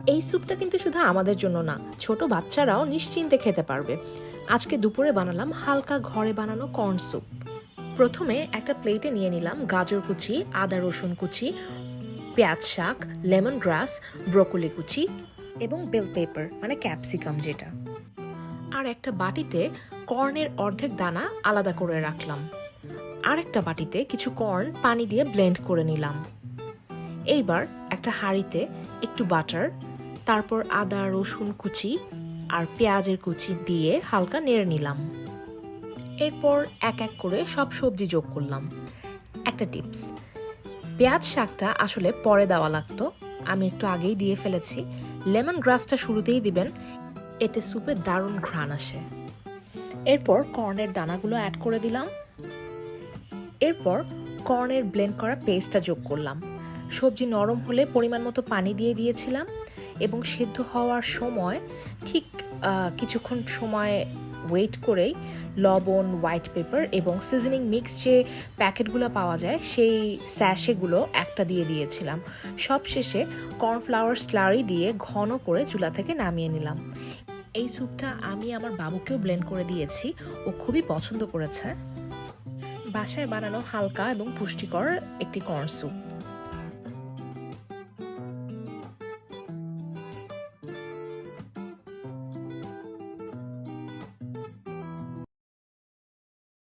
এই স্যুপটা কিন্তু শুধু আমাদের জন্য না, ছোট বাচ্চারাও নিশ্চিন্তে খেতে পারবে। আজকে দুপুরে বানালাম হালকা ঘরে বানানো কর্ন স্যুপ। প্রথমে একটা প্লেটে নিয়ে নিলাম গাজর কুচি, আদা রসুন কুচি, পেঁয়াজ শাক, লেমন গ্রাস, ব্রোকলি কুচি এবং বেল পেপার মানে ক্যাপসিকাম যেটা। আর একটা বাটিতে কর্নের অর্ধেক দানা আলাদা করে রাখলাম। আর একটা বাটিতে কিছু কর্ন পানি দিয়ে ব্লেন্ড করে নিলাম। এইবার একটা হাঁড়িতে একটু বাটার, তারপর আদা রসুন কুচি আর পেঁয়াজের কুচি দিয়ে হালকা নেড়ে নিলাম। এরপর এক এক করে সব সবজি যোগ করলাম। একটা টিপস, পেঁয়াজ শাকটা আসলে পরে দেওয়া লাগতো, আমি একটু আগেই দিয়ে ফেলেছি। লেমন গ্রাসটা শুরুতেই দিবেন, এতে স্যুপে দারুণ ঘ্রাণ আসে। এরপর কর্নের দানাগুলো অ্যাড করে দিলাম। এরপর কর্নের ব্লেন্ড করা পেস্টটা যোগ করলাম। সবজি নরম হলে পরিমাণ মতো পানি দিয়ে দিয়েছিলাম এবং সেদ্ধ হওয়ার সময় ঠিক কিছুক্ষণ সময় ওয়েট করেই লবণ, হোয়াইট পেপার এবং সিজনিং মিক্স যে প্যাকেটগুলো পাওয়া যায় সেই স্যাশেগুলো একটা দিয়ে দিয়েছিলাম। সবশেষে কর্নফ্লাওয়ার স্লারি দিয়ে ঘন করে চুলা থেকে নামিয়ে নিলাম। এই স্যুপটা আমি আমার বাবুকেও ব্লেন্ড করে দিয়েছি, ও খুবই পছন্দ করেছে। বাসায় বানানো হালকা এবং পুষ্টিকর একটি কর্ন স্যুপ।